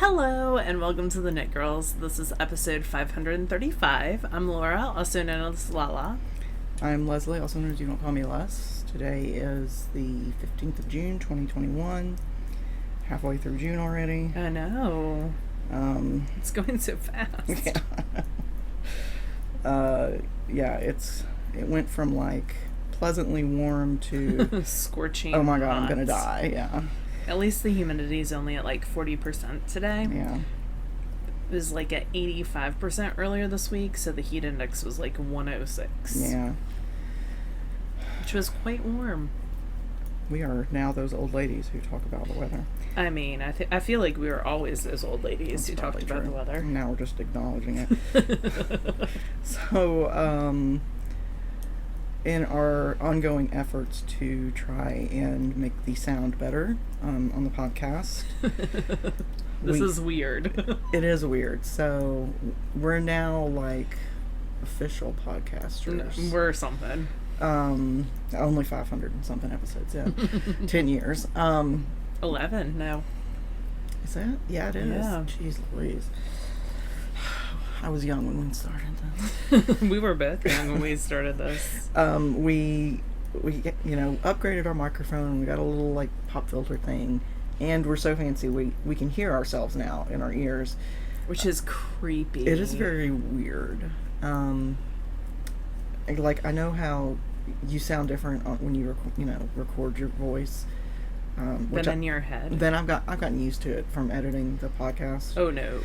Hello and welcome to the Knit Girls. This is episode 535. I'm Laura, also known as Lala. I'm Leslie, also known as You Don't Call Me Les. Today is the 15th of June, 2021. Halfway through June already. I know. It's going so fast. Yeah. It went from like pleasantly warm to scorching oh my god, hot. I'm gonna die. Yeah. At least the humidity is only at like 40% today. Yeah. It was like at 85% earlier this week, so the heat index was like 106. Yeah. Which was quite warm. We are now those old ladies who talk about the weather. I mean, I feel like we were always those old ladies who talked about the weather. Now we're just acknowledging it. So, in our ongoing efforts to try and make the sound better on the podcast. This is weird. It is weird. So we're now like official podcasters. We're something. Only 500 and something episodes, yeah. 10 years. 11 now. Is that? Yeah, it is. Yeah. Jeez Louise. I was young when we started this. We were both young when we started this. We upgraded our microphone. We got a little like pop filter thing, and we're so fancy we can hear ourselves now in our ears, which is creepy. It is very weird. Like I know how you sound different when you record your voice. Than in your head. Then I've gotten used to it from editing the podcast. Oh no.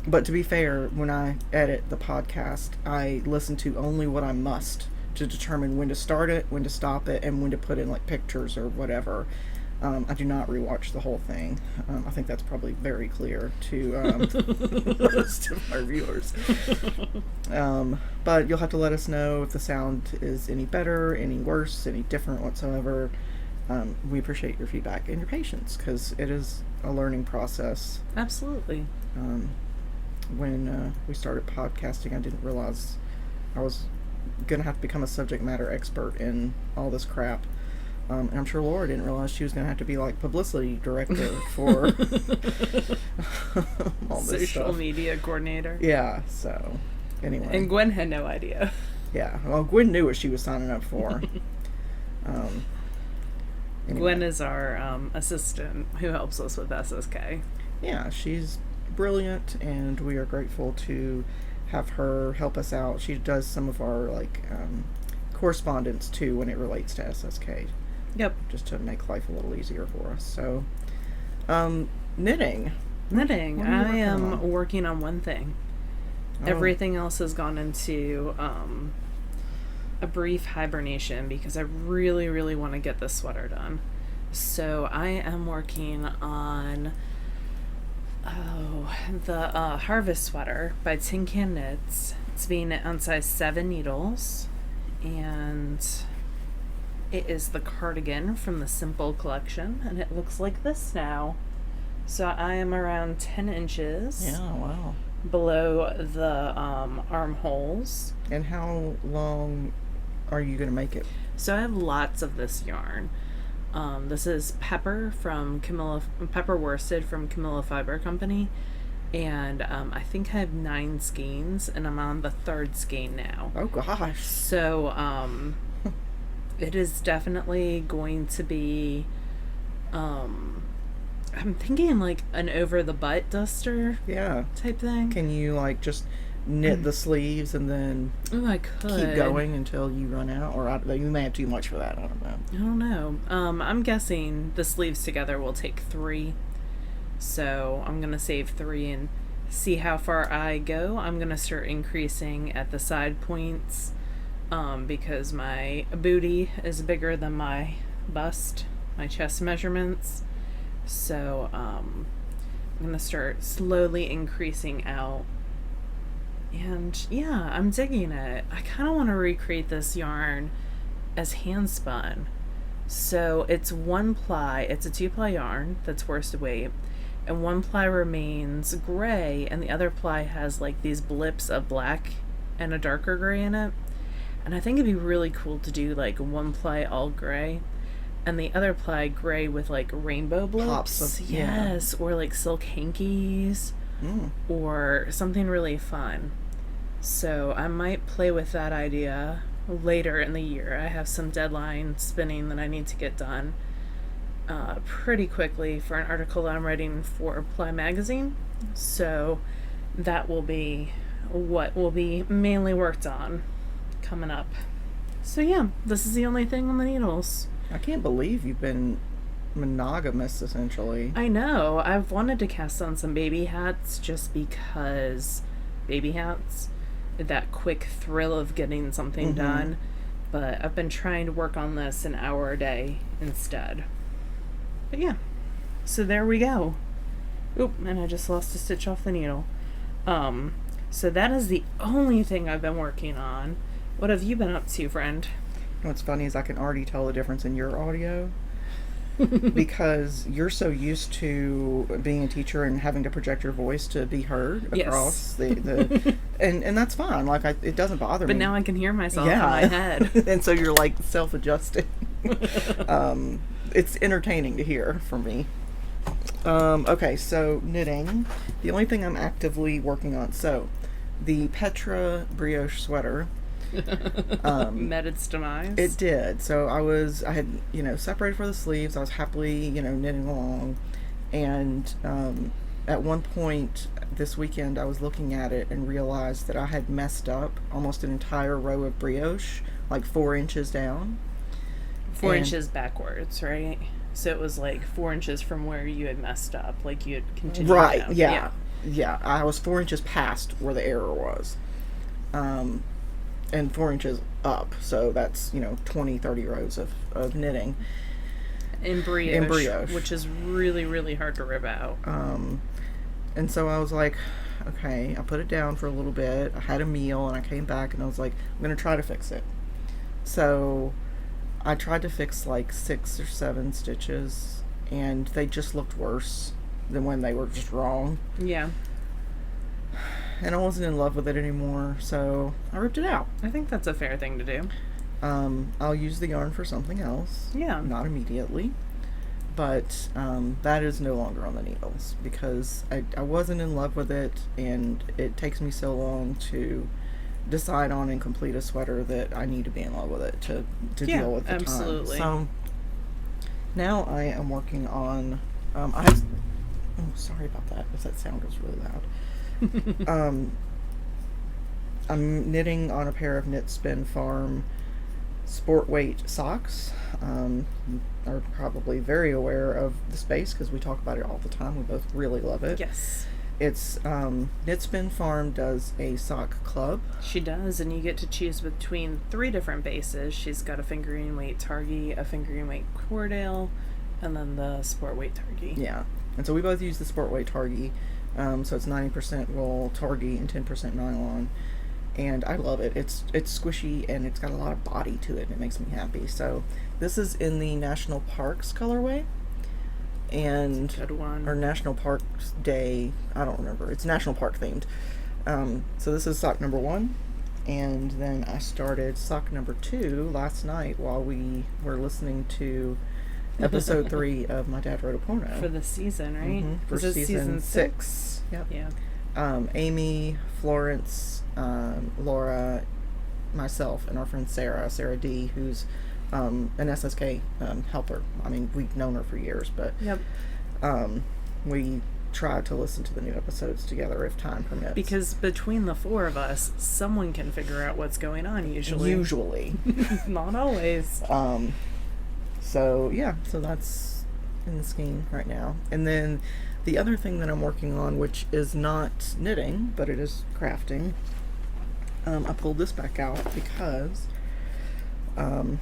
But to be fair, when I edit the podcast, I listen to only what I must to determine when to start it, when to stop it, and when to put in like pictures or whatever. I do not rewatch the whole thing. I think that's probably very clear to most of our viewers. But you'll have to let us know if the sound is any better, any worse, any different whatsoever. We appreciate your feedback and your patience because it is a learning process. Absolutely. When we started podcasting, I didn't realize I was going to have to become a subject matter expert in all this crap. And I'm sure Laura didn't realize she was going to have to be like publicity director for all this social stuff. Media coordinator. Yeah, so anyway. And Gwen had no idea. Yeah, well, Gwen knew what she was signing up for. Anyway. Gwen is our assistant who helps us with SSK. Yeah, she's brilliant, and we are grateful to have her help us out. She does some of our correspondence too when it relates to SSK. Yep. Just to make life a little easier for us. So, knitting. Knitting. I am working on one thing. Oh. Everything else has gone into a brief hibernation because I really, really want to get this sweater done. So I am working on the Harvest sweater by Tin Can Knits. It's being knit on size 7 needles, and it is the cardigan from the Simple collection, and it looks like this now. So I am around 10 inches wow. below the armholes. And how long are you going to make it? So I have lots of this yarn. This is Pepper worsted from Camilla Fiber Company, and I think I have 9 skeins, and I'm on the 3rd skein now. Oh gosh. So it is definitely going to be I'm thinking like an over the butt duster type thing. Can you like just knit the sleeves and then I could keep going until you run out, or you may have too much for that. I don't know. I'm guessing the sleeves together will take 3, so I'm gonna save 3 and see how far I go. I'm gonna start increasing at the side points because my booty is bigger than my bust, my chest measurements, so I'm gonna start slowly increasing out. And yeah, I'm digging it. I kind of want to recreate this yarn as hand spun. So it's 1 ply. It's a 2-ply yarn that's worsted weight, and 1 ply remains gray, and the other ply has like these blips of black and a darker gray in it. And I think it'd be really cool to do like 1 ply all gray, and the other ply gray with like rainbow blips. Pops of, yeah. Yes, or like silk hankies, or something really fun. So I might play with that idea later in the year. I have some deadline spinning that I need to get done pretty quickly for an article that I'm writing for Ply Magazine. So that will be what will be mainly worked on coming up. So yeah, this is the only thing on the needles. I can't believe you've been monogamous, essentially. I know. I've wanted to cast on some baby hats just because baby hats, that quick thrill of getting something done. But I've been trying to work on this an hour a day instead. But yeah, so there we go. Oop, and I just lost a stitch off the needle. So that is the only thing I've been working on. What have you been up to, friend? What's funny is I can already tell the difference in your audio because you're so used to being a teacher and having to project your voice to be heard across the and that's fine. Like it doesn't bother me. But now I can hear myself in my head. And so you're like self-adjusting. It's entertaining to hear from me. Okay, so knitting. The only thing I'm actively working on. So the Petra brioche sweater. Met its demise. It did. So I had, separated for the sleeves. I was happily, knitting along. And at one point this weekend, I was looking at it and realized that I had messed up almost an entire row of brioche, like 4 inches down. 4 inches backwards, right? So it was like 4 inches from where you had messed up, like you had continued right, down. Yeah. I was 4 inches past where the error was. And 4 inches up, so that's 20, 30 rows of knitting in brioche, which is really, really hard to rib out. And so I was like, okay, I put it down for a little bit. I had a meal, and I came back, and I was like, I'm gonna try to fix it. So I tried to fix like 6 or 7 stitches, and they just looked worse than when they were just wrong. Yeah. And I wasn't in love with it anymore, so I ripped it out. I think that's a fair thing to do. I'll use the yarn for something else. Yeah. Not immediately. But that is no longer on the needles because I wasn't in love with it, and it takes me so long to decide on and complete a sweater that I need to be in love with it to deal with the absolutely. time. So now I am working on sorry about that if that sound was really loud. I'm knitting on a pair of Knit Spin Farm sport weight socks. Are probably very aware of the space because we talk about it all the time. We both really love it. Yes. It's Knit Spin Farm does a sock club. She does, and you get to choose between 3 different bases. She's got a fingering weight Targhee, a fingering weight Cordale, and then the sport weight Targhee. Yeah, and so we both use the sport weight Targhee. So it's 90% wool Targhee and 10% nylon, and I love it. It's squishy and it's got a lot of body to it, and it makes me happy. So this is in the National Parks colorway, and good one. Or National Parks Day. I don't remember. It's National Park themed. So this is sock number 1, and then I started sock number 2 last night while we were listening to episode 3 of My Dad Wrote a Porno. For the season, right? Mm-hmm. For season 6. Yep. Yeah. Amy, Florence, Laura, myself, and our friend Sarah D, who's an SSK helper. I mean, we've known her for years, but we try to listen to the new episodes together if time permits. Because between the 4 of us, someone can figure out what's going on usually. Not always. So that's in the scheme right now. And then the other thing that I'm working on, which is not knitting, but it is crafting, I pulled this back out because I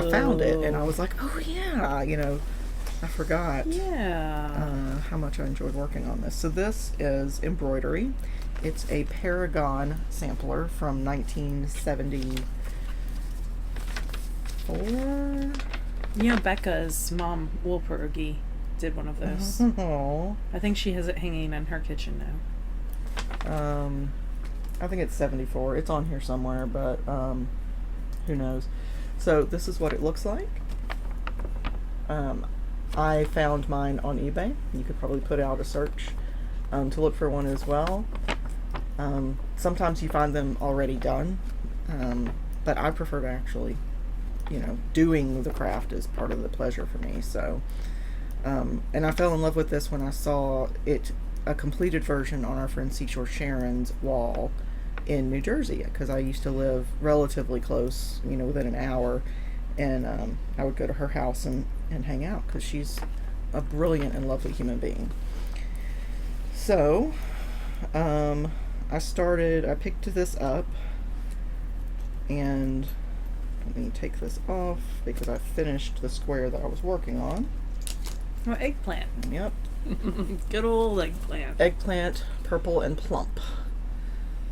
found it, and I was like, oh yeah, I forgot how much I enjoyed working on this. So this is Embroidery. It's a Paragon sampler from 1974. Yeah, Becca's mom, Wool Pierogi, did one of those. Oh. I think she has it hanging in her kitchen now. I think it's 74. It's on here somewhere, but who knows. So this is what it looks like. I found mine on eBay. You could probably put out a search to look for one as well. Sometimes you find them already done, but I prefer to actually, doing the craft is part of the pleasure for me. So, and I fell in love with this when I saw it, a completed version on our friend Seashore Sharon's wall in New Jersey, because I used to live relatively close, within an hour, and I would go to her house and hang out because she's a brilliant and lovely human being. So, I picked this up, and let me take this off because I finished the square that I was working on. Oh, eggplant. Yep. Good old eggplant. Eggplant, purple and plump.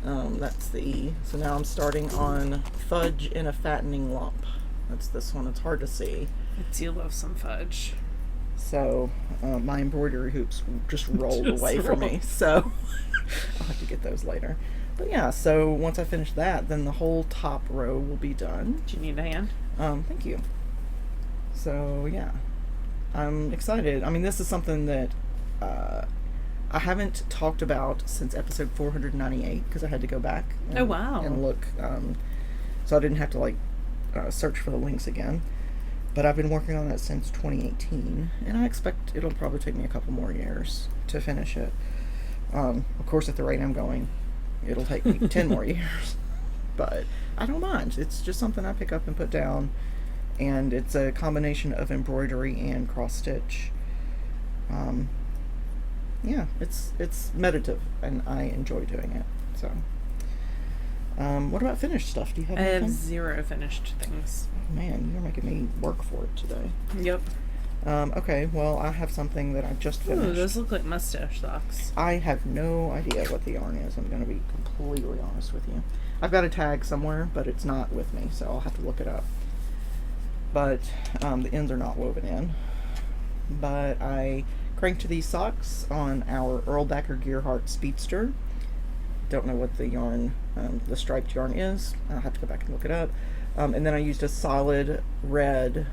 That's the E. So now I'm starting on fudge in a fattening lump. That's this one. It's hard to see. You love some fudge. So my embroidery hoops just rolled away from me. So I'll have to get those later. But yeah, so once I finish that, then the whole top row will be done. Do you need a hand? Thank you. So yeah, I'm excited. I mean, this is something that I haven't talked about since episode 498 because I had to go back and, and look. So I didn't have to search for the links again. But I've been working on that since 2018, and I expect it'll probably take me a couple more years to finish it. Of course, at the rate I'm going, it'll take me 10 more years. But I don't mind. It's just something I pick up and put down, and it's a combination of embroidery and cross-stitch. Yeah, it's meditative, and I enjoy doing it. So, what about finished stuff? Do you have anything? I have 0 finished things. Man, you're making me work for it today. Yep. Okay, well, I have something that I just finished. Ooh, those look like mustache socks. I have no idea what the yarn is. I'm going to be completely honest with you. I've got a tag somewhere, but it's not with me, so I'll have to look it up. But the ends are not woven in. But I cranked these socks on our Erlbacher Gearhart Speedster. Don't know what the yarn, the striped yarn is. I'll have to go back and look it up. And then I used a solid red.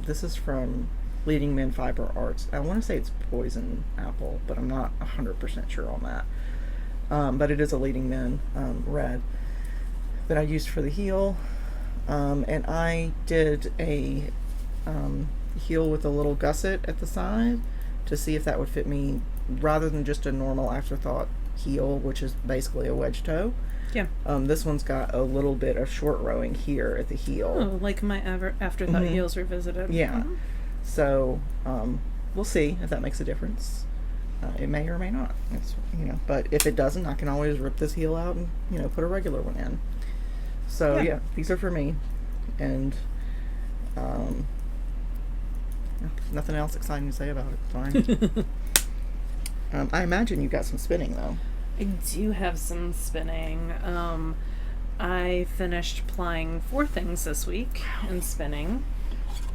This is from Leading Men Fiber Arts. I want to say it's Poison Apple, but I'm not 100% sure on that. But it is a Leading Men red that I used for the heel. And I did a heel with a little gusset at the side to see if that would fit me rather than just a normal afterthought heel, which is basically a wedge toe. Yeah. This one's got a little bit of short rowing here at the heel. Oh, like my afterthought heels revisited. Yeah. Mm-hmm. So, we'll see if that makes a difference. It may or may not. It's, but if it doesn't, I can always rip this heel out and, put a regular one in. So, yeah, these are for me. And, nothing else exciting to say about it. Sorry. I imagine you got some spinning, though. I do have some spinning. I finished plying 4 things this week in spinning.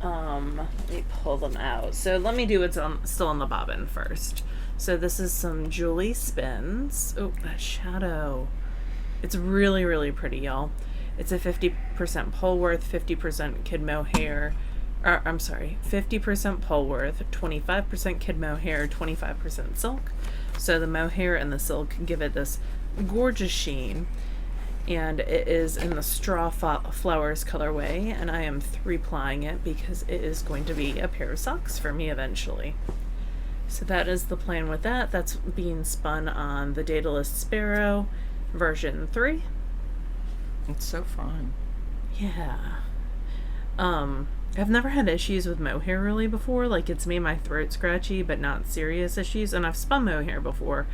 Let me pull them out. So let me do what's still on the bobbin first. So this is some Julie spins. Oh, that shadow. It's really, really pretty, y'all. It's a 50% Polworth, 50% kid mohair. I'm sorry, 50% Polworth, 25% kid mohair, 25% silk. So the mohair and the silk give it this gorgeous sheen. And it is in the straw flowers colorway, and I am 3-plying it because it is going to be a pair of socks for me eventually. So that is the plan with that. That's being spun on the Daedalus Sparrow version 3. It's so fun. Yeah. I've never had issues with mohair really before. Like, it's made my throat scratchy, but not serious issues. And I've spun mohair before,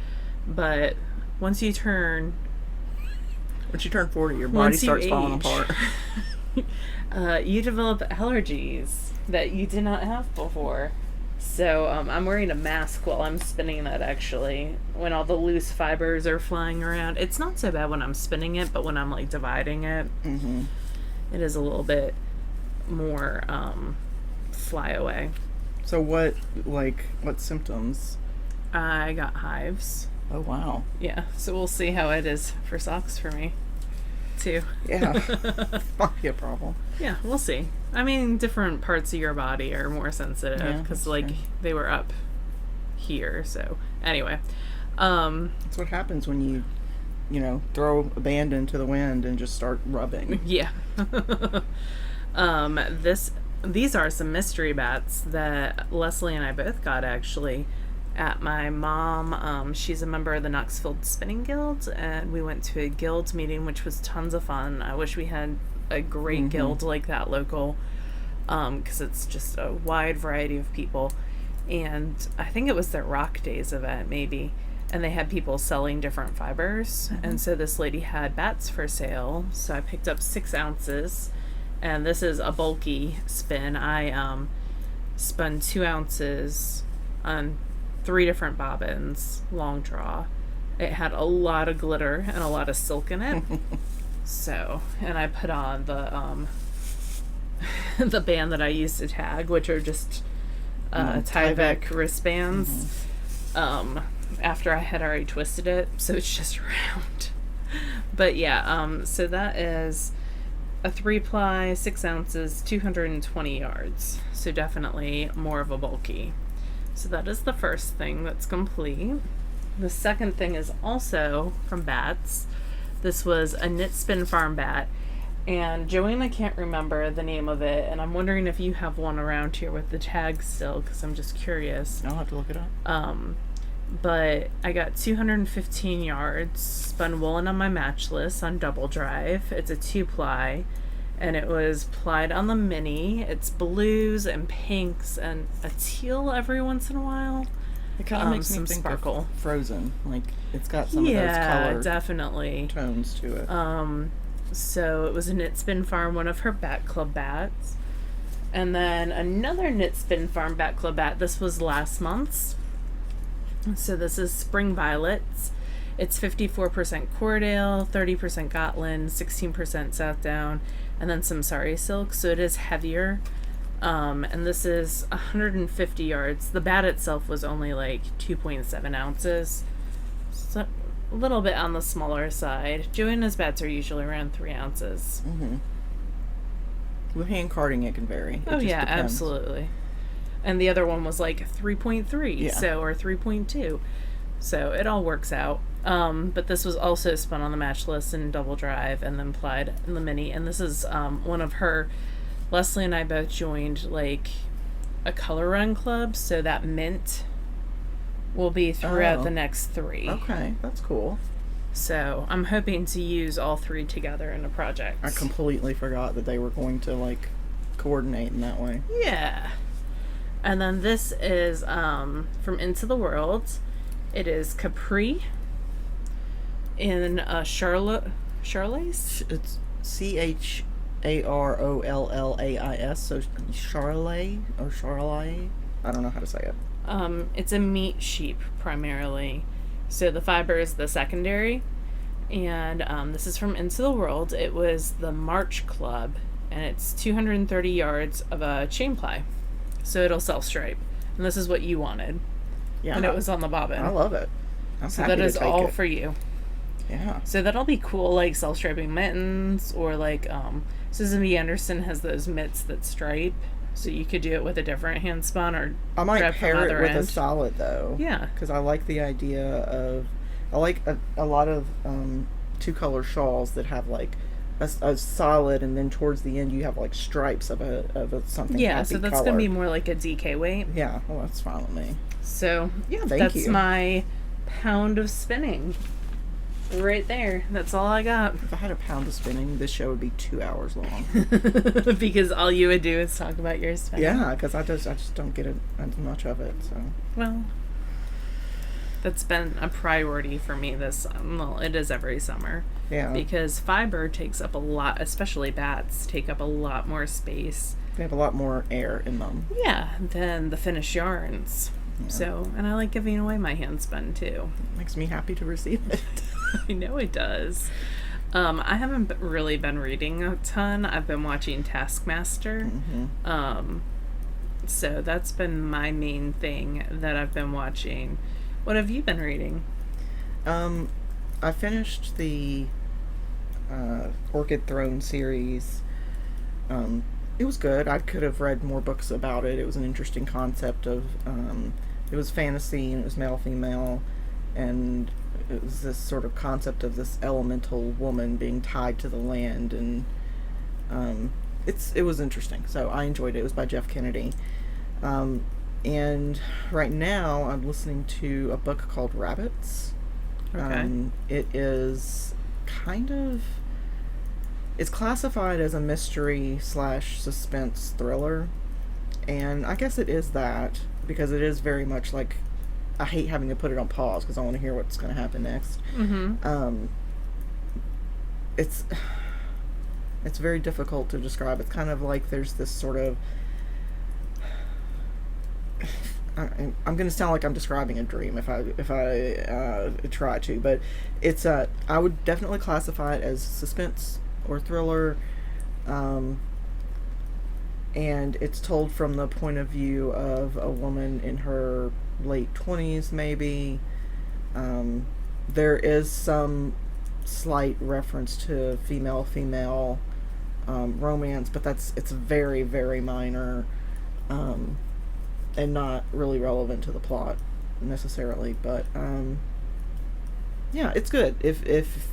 but once you turn 40, your body starts falling apart. You develop allergies that you did not have before. So I'm wearing a mask while I'm spinning that, actually, when all the loose fibers are flying around. It's not so bad when I'm spinning it, but when I'm dividing it, it is a little bit more fly away. So what symptoms? I got hives. Oh wow. Yeah, so we'll see how it is for socks for me. too. Yeah. Might be a problem. Yeah, we'll see. I mean, different parts of your body are more sensitive because, like, true. they were up here. So, anyway. That's what happens when you know, throw a band into the wind and just start rubbing. Yeah. These are some mystery bats that Leslie and I both got, actually, at my mom. She's a member of the Knoxville Spinning Guild, and we went to a guild meeting, which was tons of fun. I wish we had a great guild like that local, because it's just a wide variety of people. And I think it was their Rock Days event, maybe, and they had people selling different fibers. And so this lady had bats for sale, so I picked up 6 ounces, and this is a bulky spin. I spun 2 ounces on 3 different bobbins, long draw. It had a lot of glitter and a lot of silk in it. So, and I put on the the band that I used to tag, which are just Tyvek wristbands. After I had already twisted it, so it's just round. But yeah, so that is a 3-ply, 6 ounces, 220 yards. So definitely more of a bulky. So that is the first thing that's complete. The second thing is also from bats. This was a Knit Spin Farm bat, and Joanna can't remember the name of it, and I'm wondering if you have one around here with the tag still, because I'm just curious. I'll have to look it up. But I got 215 yards, spun woolen on my matchless on double drive. It's a 2-ply, and it was plied on the mini. It's blues and pinks and a teal every once in a while. It kind of makes some me think sparkle. of Frozen. Like, it's got some of those color definitely tones to it. So it was a Knit Spin Farm, one of her Bat Club bats. And then another Knit Spin Farm Bat Club bat. This was last month's. So this is Spring Violets. It's 54% Cordale, 30% Gotland, 16% Southdown, and then some Sari silk. So it is heavier. And this is 150 yards. The bat itself was only like 2.7 ounces. So a little bit on the smaller side. Joanna's bats are usually around 3 ounces. With hand carding, it can vary. Oh, yeah, depends. Absolutely. And the other one was like 3.3, so, or 3.2. So it all works out. But this was also spun on the matchless and double drive and then plied in the mini. And this is one of her, Leslie and I both joined like a color run club, so that mint will be throughout the next 3. Okay, that's cool. So I'm hoping to use all 3 together in a project. I completely forgot that they were going to like coordinate in that way. Yeah. And then this is from Into the World. It is Capri in Charlotte. Charolais? It's CHAROLLAIS, so Charolais or Charolais. I don't know how to say it. It's a meat sheep primarily. So the fiber is the secondary. And this is from Into the World. It was the March Club, and it's 230 yards of a chain ply. So it'll self-stripe. And this is what you wanted. Yeah. And it was on the bobbin. I love it. So that is all for you. Yeah. So that'll be cool, like self-striping mittens, or like Susan B. Anderson has those mitts that stripe. So you could do it with a different hand spun, or I might pair it with a solid though. Yeah. Because I like the idea of, I like a lot of 2-color shawls that have like a solid, and then towards the end you have like stripes of a something. Yeah, so that's gonna be more more like a DK weight. Yeah, well, that's fine with me. So yeah, that's my pound of spinning right there. That's all I got. If I had a pound of spinning, this show would be 2 hours long. Because all you would do is talk about your spinning. Yeah, because I just don't get as much of it. So well, that's been a priority for me this well, it is every summer. Yeah. Because fiber takes up a lot, especially bats take up a lot more space. They have a lot more air in them. Yeah, than the finished yarns. Yeah. So, and I like giving away my hand spun too. It makes me happy to receive it. I know it does. I haven't really been reading a ton. I've been watching Taskmaster. So that's been my main thing that I've been watching. What have you been reading? I finished the Orchid Throne series. It was good. I could have read more books about it. It was an interesting concept of, it was fantasy and it was male female, and it was this sort of concept of this elemental woman being tied to the land, and it was interesting. So I enjoyed it. It was by Jeff Kennedy. And right now I'm listening to a book called Rabbits. Okay. It is kind of, it's classified as a mystery / suspense thriller, and I guess it is that, because it is very much like, I hate having to put it on pause because I want to hear what's going to happen next. Mm-hmm. It's very difficult to describe. It's kind of like there's this sort of, I'm going to sound like I'm describing a dream if I try to, but it's I would definitely classify it as suspense or thriller, and it's told from the point of view of a woman in her late 20s, maybe. There is some slight reference to female romance, but it's very, very minor, and not really relevant to the plot necessarily. But yeah, it's good. If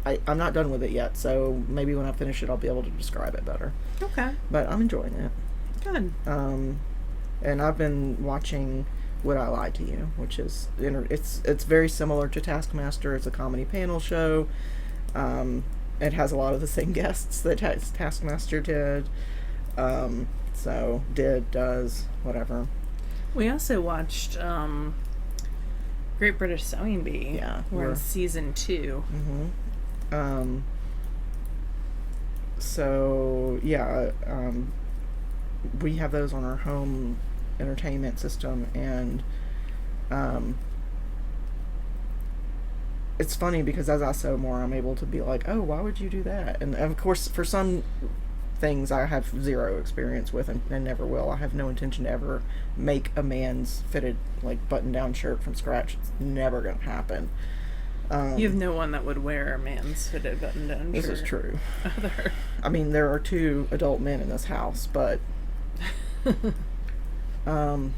I'm not done with it yet, so maybe when I finish it I'll be able to describe it better. Okay. But I'm enjoying it. Good. And I've been watching Would I Lie to You, which is it's very similar to Taskmaster. It's a comedy panel show. It has a lot of the same guests that Taskmaster did. Does, whatever. We also watched Great British Sewing Bee. Yeah. We're in season 2. Mm-hmm. So, yeah, we have those on our home entertainment system, and it's funny because as I sew more, I'm able to be like, oh, why would you do that? And of course, for some things I have zero experience with, and never will. I have no intention to ever make a man's fitted, like, button-down shirt from scratch. It's never going to happen. You have no one that would wear a man's fitted button-down shirt. This is true. I mean, there are 2 adult men in this house, but I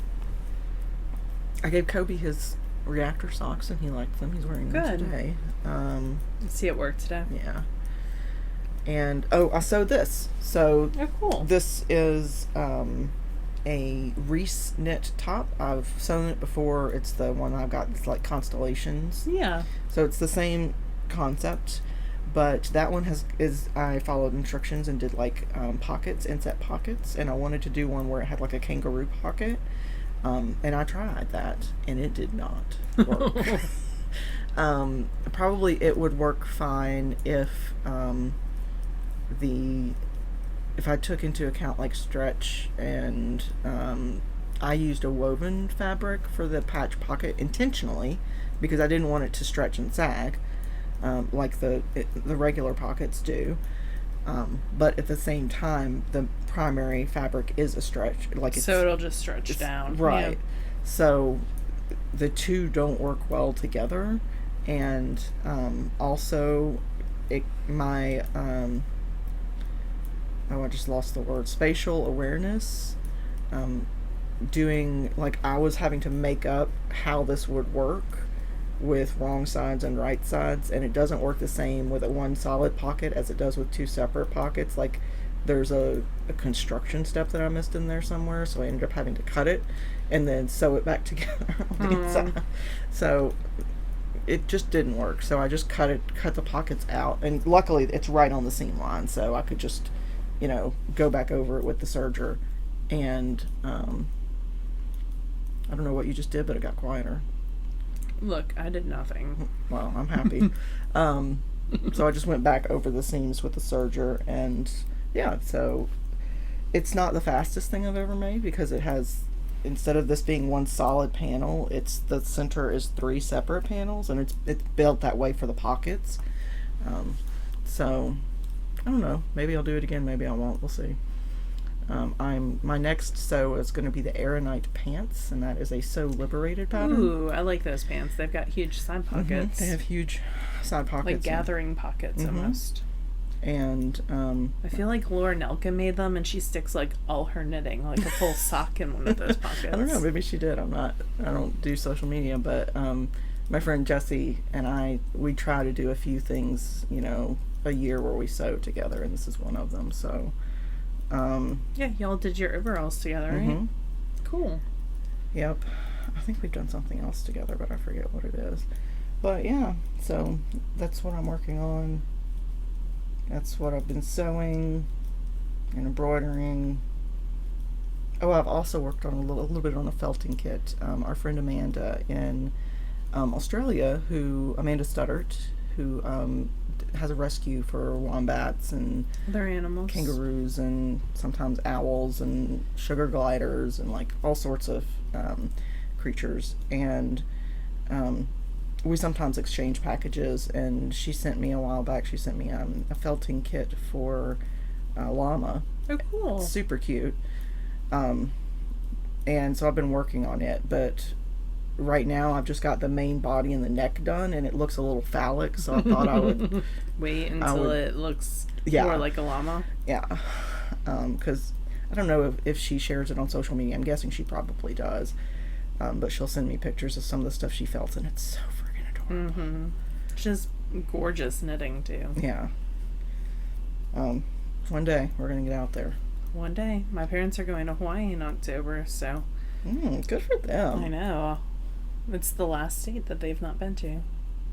gave Kobe his reactor socks, and he liked them. He's wearing them today. Is he at work today? Yeah. And I sewed this. So cool. This is a Reese knit top. I've sewn it before. It's the one I've got. It's like constellations. Yeah. So it's the same concept, but that one I followed instructions and did like pockets, inset pockets, and I wanted to do one where it had like a kangaroo pocket. And I tried that, and it did not work. Probably it would work fine if I took into account like stretch, and I used a woven fabric for the patch pocket intentionally because I didn't want it to stretch and sag like the regular pockets do. But at the same time, the primary fabric is a stretch. So it'll just stretch down. Right. Yeah. So the two don't work well together. And also, I just lost the word, spatial awareness. I was having to make up how this would work with wrong sides and right sides, and it doesn't work the same with a one solid pocket as it does with 2 separate pockets. Like, there's a construction step that I missed in there somewhere, so I ended up having to cut it and then sew it back together on the inside. So it just didn't work. So I just cut the pockets out, and luckily it's right on the seam line, so I could just, go back over it with the serger. And I don't know what you just did, but it got quieter. Look, I did nothing. Well, I'm happy. So I just went back over the seams with the serger, and yeah, so it's not the fastest thing I've ever made because it has, instead of this being one solid panel, the center is 3 separate panels, and it's built that way for the pockets. So I don't know, maybe I'll do it again, maybe I won't, we'll see. My next sew is going to be the Aeronite pants, and that is a sew liberated pattern. Ooh, I like those pants. They've got huge side pockets. They have huge side pockets, like gathering pockets almost. And I feel like Laura Nelka made them, and she sticks like all her knitting, like a full sock in one of those pockets. I don't know, maybe she did. I don't do social media, but my friend Jessie and we try to do a few things, a year where we sew together, and this is one of them. So yeah, y'all did your overalls together, right? Cool. Yep. I think we've done something else together, but I forget what it is. But yeah, so that's what I'm working on. That's what I've been sewing and embroidering. Oh, I've also worked on a little bit on a felting kit. Our friend Amanda in Australia, Amanda Studdert, who has a rescue for wombats and other animals, kangaroos, and sometimes owls and sugar gliders and like all sorts of creatures. And we sometimes exchange packages, and she sent me a while back, a felting kit for llama. Oh, cool. It's super cute. And so I've been working on it, but right now I've just got the main body and the neck done, and it looks a little phallic, so I thought I would wait until it looks more like a llama. Yeah. Because I don't know if she shares it on social media. I'm guessing she probably does. But she'll send me pictures of some of the stuff she felts, and it's so friggin' adorable. Just gorgeous knitting too. Yeah. One day we're gonna get out there. One day. My parents are going to Hawaii in October, so good for them. I know. It's the last state that they've not been to.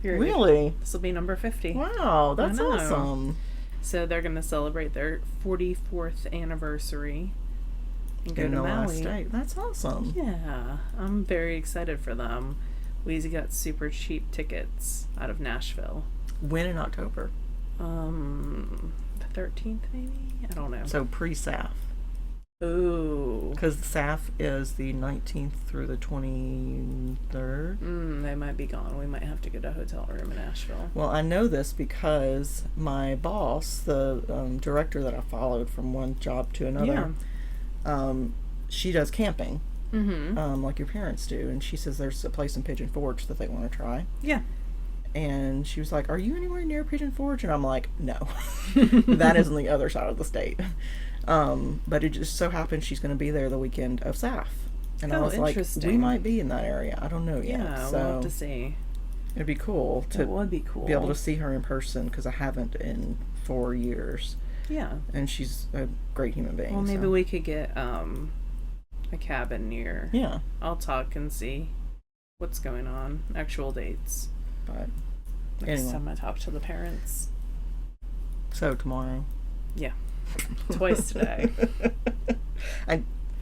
Period. Really? This will be number 50. Wow, that's awesome. So they're going to celebrate their 44th anniversary and go to Maui. Last state. That's awesome. Yeah, I'm very excited for them. We got super cheap tickets out of Nashville. When in October? The 13th maybe? I don't know. So pre-SAF. Ooh. Because SAF is the 19th through the 23rd. They might be gone. We might have to get a hotel room in Nashville. Well, I know this because my boss, the director that I followed from one job to another, she does camping, like your parents do. And she says there's a place in Pigeon Forge that they want to try. Yeah. And she was like, "Are you anywhere near Pigeon Forge?" And I'm like, "No, that is on the other side of the state." But it just so happens she's going to be there the weekend of SAF. And I was like, we might be in that area. I don't know yet. Yeah, so we'll have to see. It'd be cool to be able to see her in person, because I haven't in 4 years. Yeah. And she's a great human being. Well, maybe we could get a cabin near. Yeah. I'll talk and see what's going on, actual dates. But next time I talk to the parents. So tomorrow. Yeah. Twice today.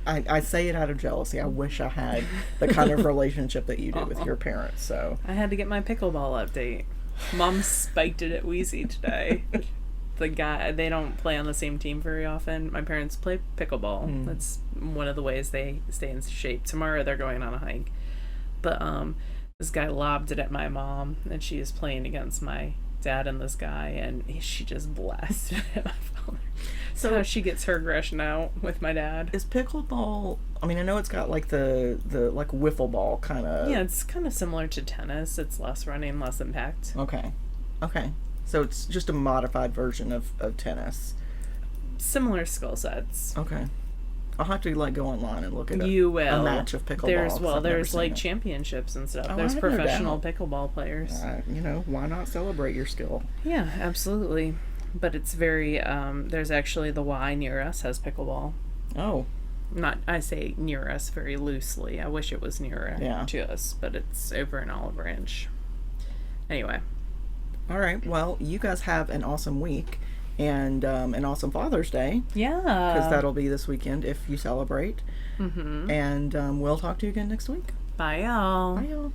I say it out of jealousy. I wish I had the kind of relationship that you do with your parents. So I had to get my pickleball update. Mom spiked it at Wheezy today. They don't play on the same team very often. My parents play pickleball. That's one of the ways they stay in shape. Tomorrow they're going on a hike. But this guy lobbed it at my mom, and she is playing against my dad and this guy, and she just blasted it. So how she gets her aggression out with my dad. Is pickleball, I mean, I know it's got like the like wiffle ball kind of. Yeah, it's kind of similar to tennis. It's less running, less impact. Okay. So it's just a modified version of tennis. Similar skill sets. Okay. I'll have to go online and look at a match of pickleball. There's like championships and stuff. There's professional pickleball players. Why not celebrate your skill? Yeah, absolutely. But it's very, there's actually the Y near us has pickleball. Oh. I say near us very loosely. I wish it was nearer to us, but it's over in Olive Branch. Anyway. All right. Well, you guys have an awesome week. And an awesome Father's Day. Yeah. Because that'll be this weekend if you celebrate. And we'll talk to you again next week. Bye, y'all. Bye, y'all.